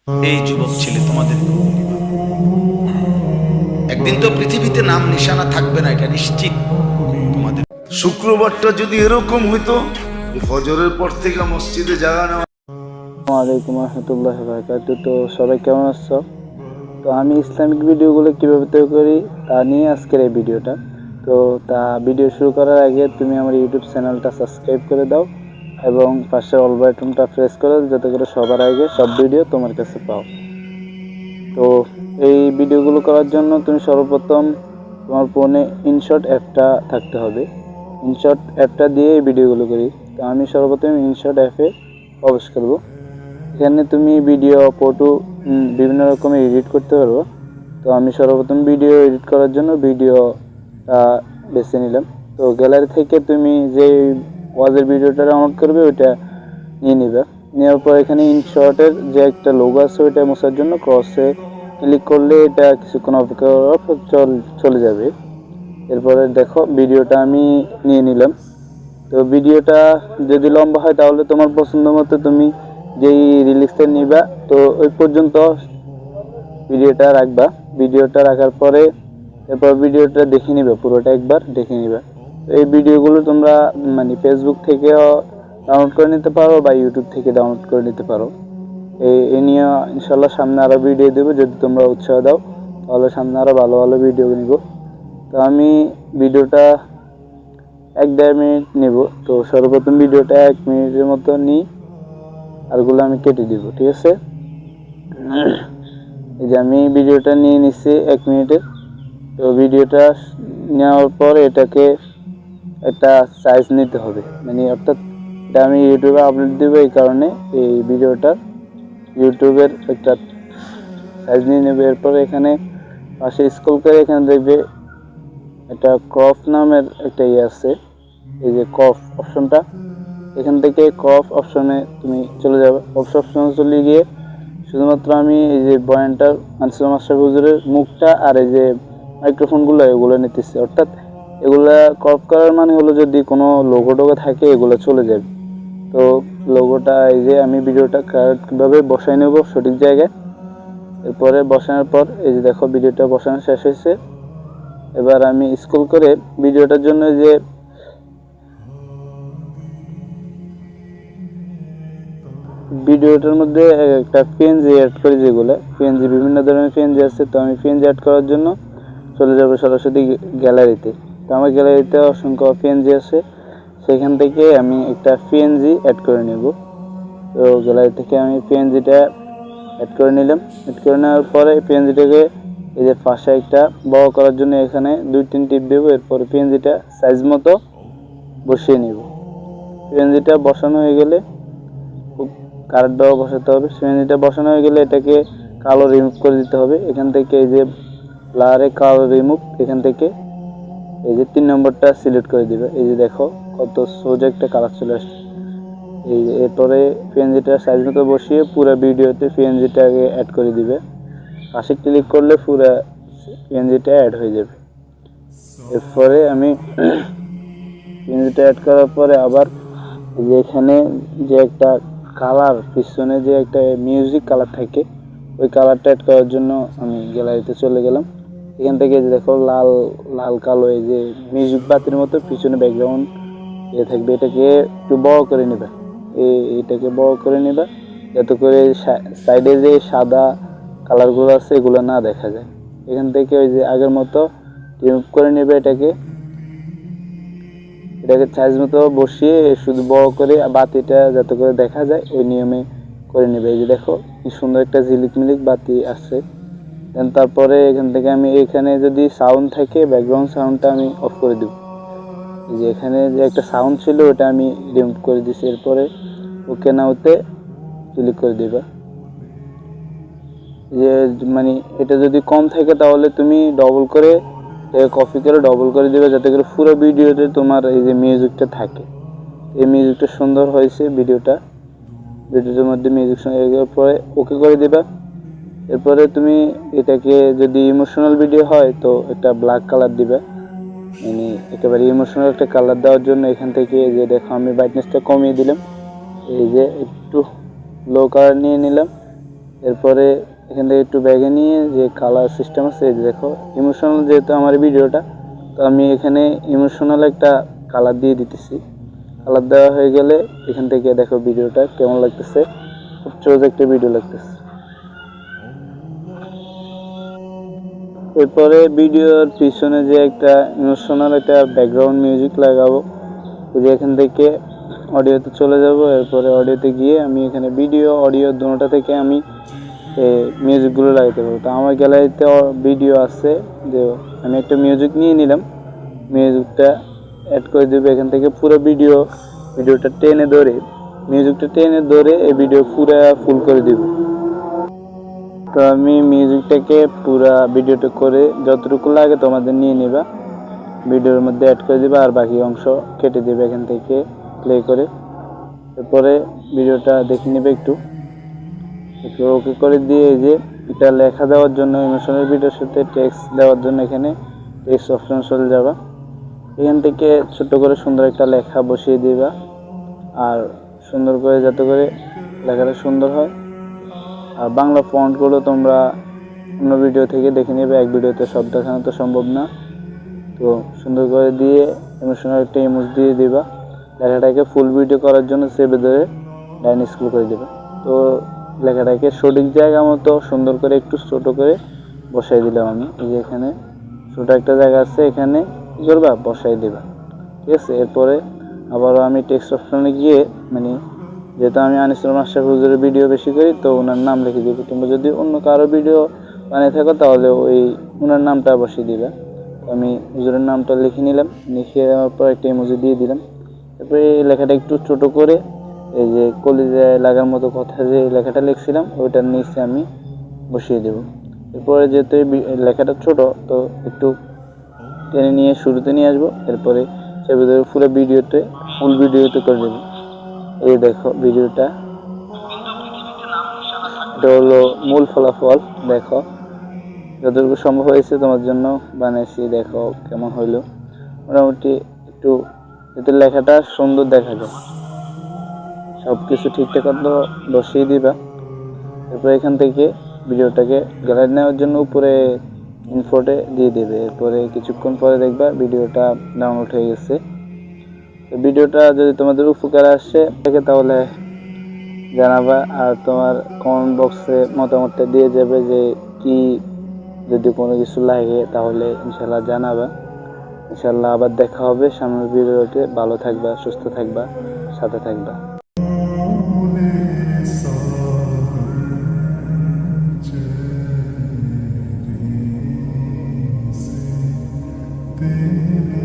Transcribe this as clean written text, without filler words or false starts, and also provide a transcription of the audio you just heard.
এই যুবক ছেলে তোমাদের একদিন তো পৃথিবীতে নাম নিশানা থাকবে না, এটা নিশ্চিত। তোমাদের শুক্রবারটা যদি এরকম হইতো যে ফজরের পর থেকে মসজিদে জাগা নেওয়া। আসসালামু আলাইকুম রহমতুল্লাহ বারাকাতুহু। তো সবাই কেমন আছো? তো আমি ইসলামিক ভিডিওগুলো কীভাবে তৈরি করি তা নিয়ে আজকের এই ভিডিওটা। তো ভিডিও শুরু করার আগে তুমি আমার ইউটিউব চ্যানেলটা সাবস্ক্রাইব করে দাও এবং পাশে অল বাটনটা প্রেস করে দাও, যাতে করে সবার আগে সব ভিডিও তোমার কাছে পাও। তো এই ভিডিওগুলো করার জন্য তুমি সর্বপ্রথম তোমার ফোনে ইনশট অ্যাপটা থাকতে হবে। ইনশট অ্যাপটা দিয়ে এই ভিডিওগুলো করি। তো আমি সর্বপ্রথম ইনশট অ্যাপে প্রবেশ করব। এখানে তুমি ভিডিও ফটো বিভিন্ন রকমের এডিট করতে পারবো। তো আমি সর্বপ্রথম ভিডিও এডিট করার জন্য ভিডিওটা বেছে নিলাম। তো গ্যালারি থেকে তুমি যে ওয়াজের ভিডিওটা ডাউনলোড করবে ওইটা নিয়ে নেবে। নেওয়ার পর এখানে ইনশটের যে একটা লোগো আছে ওইটা মোছার জন্য ক্রসে ক্লিক করলে এটা কিছুক্ষণ অপেক্ষা করার পর চলে যাবে। এরপরে দেখো ভিডিওটা আমি নিয়ে নিলাম। তো ভিডিওটা যদি লম্বা হয় তাহলে তোমার পছন্দ মতো তুমি যেই রিলিক্সটা নিবা তো ওই পর্যন্ত ভিডিওটা রাখবা। ভিডিওটা রাখার পরে এরপর ভিডিওটা দেখে নিবে, পুরোটা একবার দেখে নিবে। তো এই ভিডিওগুলো তোমরা মানে ফেসবুক থেকেও ডাউনলোড করে নিতে পারো বা ইউটিউব থেকে ডাউনলোড করে নিতে পারো। এই নিয়ে ইনশাল্লাহ সামনে আরও ভিডিও দেবো, যদি তোমরা উৎসাহ দাও তাহলে সামনে আরও ভালো ভালো ভিডিও নিব। তো আমি ভিডিওটা 1-1.5 মিনিট নেব। তো সর্বপ্রথম ভিডিওটা 1 মিনিটের মতো নিই, আরগুলো আমি কেটে দিব, ঠিক আছে? এই যে আমি ভিডিওটা নিয়ে নিচ্ছি 1 মিনিটের। তো ভিডিওটা নেওয়ার পর এটাকে একটা সাইজ নিতে হবে, মানে অর্থাৎ এটা আমি ইউটিউবে আপলোড দেবো, এই কারণে এই ভিডিওটা ইউটিউবের একটা সাইজ নিয়ে নেবে। এরপর এখানে পাশে স্ক্রল করে এখানে দেখবে একটা ক্রপ নামের একটা আছে, এই যে ক্রপ অপশনটা, এখান থেকে ক্রপ অপশনে তুমি চলে যাবে। অপশনে চলে গিয়ে শুধুমাত্র আমি এই যে বয়ানটার আনসার মাস্টার হুজুরের মুখটা আর এই যে মাইক্রোফোনগুলো এগুলো নিতেছি। অর্থাৎ এগুলা ক্রপ করার মানে হলো যদি কোনো লোগো টোগো থাকে এগুলো চলে যাবে। তো লোগোটা এই যে আমি ভিডিওটা কারেক্টভাবে বসাই নেব সঠিক জায়গায়। এরপরে বসানোর পর এই যে দেখো ভিডিওটা বসানো শেষ হয়েছে। এবার আমি স্ক্রল করে ভিডিওটার জন্য যে ভিডিওটার মধ্যে একটা পিএনজি অ্যাড করি, যেগুলো পিএনজি বিভিন্ন ধরনের পিএনজি আছে। তো আমি পিএনজি অ্যাড করার জন্য চলে যাবো সরাসরি গ্যালারিতে। তো আমার গ্যালারিতে অসংখ্য পিএনজি আছে, সেখান থেকে আমি একটা পিএনজি অ্যাড করে নেব। তো গ্যালারি থেকে আমি পিএনজিটা অ্যাড করে নিলাম। অ্যাড করে নেওয়ার পরে পিএনজিটাকে এই যে পাশে একটা বড় করার জন্য এখানে 2-3 টিপ দেবো। এরপরে পিএনজিটা সাইজ মতো বসিয়ে নেব। পিএনজিটা বসানো হয়ে গেলে খুব কারেক্টভাবে বসাতে হবে। পিএনজিটা বসানো হয়ে গেলে এটাকে কালো রিমুভ করে দিতে হবে। এখান থেকে এই যে ব্লারে কালো রিমুভ, এখান থেকে এই যে 3 নম্বরটা সিলেক্ট করে দিবে। এই যে দেখো কত সোজা একটা কালার চলে আসছে। এই যে এরপরে পিএনজিটা সাইজ মতো বসিয়ে পুরো ভিডিওতে পিএনজিটাকে অ্যাড করে দিবে। পাশে ক্লিক করলে পুরো পিএনজিটা অ্যাড হয়ে যাবে। এরপরে আমি পিএনজিটা অ্যাড করার পরে আবার এই যে এখানে যে একটা কালার, পিছনে যে একটা মিউজিক কালার থাকে, ওই কালারটা অ্যাড করার জন্য আমি গ্যালারিতে চলে গেলাম। এখান থেকে যে দেখো লাল লাল কালো এই যে মিউজিক বাতির মতো পিছনে ব্যাকগ্রাউন্ড থাকবে, এটাকে একটু বড় করে নেবে। এটাকে বড় করে নেবে যাতে করে সাইডে যে সাদা কালারগুলো আছে এগুলো না দেখা যায়। এখান থেকে ওই যে আগের মতো রিমুভ করে নেবে। এটাকে সাইজ মতো বসিয়ে শুধু বড় করে বাতিটা যাতে করে দেখা যায় ওই নিয়মে করে নেবে। এই যে দেখো কি সুন্দর একটা ঝিলিক মিলিক বাতি আসছে। দেন তারপরে এখান থেকে আমি এখানে যদি সাউন্ড থাকে ব্যাকগ্রাউন্ড সাউন্ডটা আমি অফ করে দেব। এই যে এখানে যে একটা সাউন্ড ছিল ওটা আমি রিমুভ করে দিচ্ছি। এরপরে ওকে নাওতে ক্লিক করে দেবা। যে মানে এটা যদি কম থাকে তাহলে তুমি ডবল করে কপি করে ডবল করে দেবে, যাতে করে পুরো ভিডিওতে তোমার এই যে মিউজিকটা থাকে। এই মিউজিকটা সুন্দর হয়েছে, ভিডিওটার মধ্যে মিউজিক সঙ্গে পরে ওকে করে দেবা। এরপরে তুমি এটাকে যদি ইমোশনাল ভিডিও হয় তো একটা ব্ল্যাক কালার দিবে, মানে একেবারে ইমোশনাল একটা কালার দেওয়ার জন্য এখান থেকে এই যে দেখো আমি ব্রাইটনেসটা কমিয়ে দিলাম। এই যে একটু লো কালার নিয়ে নিলাম। এরপরে এখান থেকে একটু ব্যাগে নিয়ে যে কালার সিস্টেম আছে এই যে দেখো, ইমোশনাল যেহেতু আমার ভিডিওটা, তো আমি এখানে ইমোশনাল একটা কালার দিয়ে দিতেছি। কালার দেওয়া হয়ে গেলে এখান থেকে দেখো ভিডিওটা কেমন লাগতেছে, খুব সহজ একটা ভিডিও লাগতেছে। এরপরে ভিডিওর পিছনে যে একটা ইমোশনাল একটা ব্যাকগ্রাউন্ড মিউজিক লাগাবো, যে এখান থেকে অডিওতে চলে যাব। এরপরে অডিওতে গিয়ে আমি এখানে ভিডিও অডিও দুটোটা থেকে আমি মিউজিকগুলো লাগাতে পারবো। তো আমার গ্যালারিতে ভিডিও আছে, যে আমি একটা মিউজিক নিয়ে নিলাম, মিউজিকটা অ্যাড করে দেবো এখান থেকে। পুরো ভিডিওটা টেনে ধরে, মিউজিকটা টেনে ধরে এই ভিডিও পুরো ফুল করে দিব। তো আমি মিউজিকটাকে পুরা ভিডিওটা করে যতটুকু লাগে তোমাদের নিয়ে নিবা, ভিডিওর মধ্যে অ্যাড করে দিবা, আর বাকি অংশ কেটে দেবে এখান থেকে প্লে করে। এরপরে ভিডিওটা দেখে নেবে একটু ওকে করে দিয়ে, এই যে এটা লেখা দেওয়ার জন্য ইমোশনাল ভিডিওর সাথে টেক্সট দেওয়ার জন্য এখানে টেক্সট অপশন চলে যাবা। এখান থেকে ছোট্ট করে সুন্দর একটা লেখা বসিয়ে দিবা, আর সুন্দর করে যাতে করে লেখাটা সুন্দর হয়। আর বাংলা ফন্টগুলো তোমরা অন্য ভিডিও থেকে দেখে নেবে, এক ভিডিওতে সব দেখানো তো সম্ভব না। তো সুন্দর করে দিয়ে ইমোশনাল একটা ইমোজ দিয়ে দিবা। লেখাটাকে ফুল ভিডিও করার জন্য চেপে ধরে ডাইন স্ক্রল করে দেবে। তো লেখাটাকে সঠিক জায়গা মতো সুন্দর করে একটু ছোট করে বসাই দিলাম আমি। এই যে এখানে ছোট একটা জায়গা আছে, এখানে কী করবা বসাই দেবা, ঠিক আছে। এরপরে আবারও আমি টেক্সট অপশনে গিয়ে, মানে যেহেতু আমি আনিসুল মাস্টার হুজুরের ভিডিও বেশি করি, তো ওনার নাম লিখে দেবো। তোমরা যদি অন্য কারো ভিডিও বানিয়ে থাকো তাহলে ওই ওনার নামটা বসিয়ে দিবা। আমি হুজুরের নামটা লিখে নিলাম, লিখে দেওয়ার পর একটা ইমোজি দিয়ে দিলাম। তারপরে এই লেখাটা একটু ছোট করে, এই যে কলিজায় লাগার মতো কথা যে লেখাটা লিখছিলাম ওইটার নিচে আমি বসিয়ে দেব। এরপরে যেহেতু লেখাটা ছোট, তো একটু টেনে নিয়ে শুরুতে নিয়ে আসবো। এরপরে চেপে ধরে পুরো ভিডিওতে ফুল ভিডিওতে করে দেবো। এই দেখো ভিডিওটা, এটা হলো মূল ফলাফল। দেখো যতটুকু সম্ভব হয়েছে তোমার জন্য বানিয়েছি, দেখো কেমন হইলো। মোটামুটি একটু যাতে লেখাটা সুন্দর দেখা যায়, সব কিছু ঠিকঠাক মতো বসিয়ে দিবা। এরপর এখান থেকে ভিডিওটাকে গ্যালারি নেওয়ার জন্য উপরে ইনফোটে দিয়ে দেবে। এরপরে কিছুক্ষণ পরে দেখবা ভিডিওটা ডাউনলোড হয়ে গেছে। তো ভিডিওটা যদি তোমাদের উপকার আসে থাকে তাহলে জানাবা, আর তোমার কমেন্ট বক্সে মতামতটা দিয়ে যাবে যে কি যদি কোনো কিছু লাগে তাহলে ইনশাল্লাহ জানাবা। ইনশাল্লাহ আবার দেখা হবে সামনের ভিডিওতে। ভালো থাকবা, সুস্থ থাকবা, সাথে থাকবা। तेरे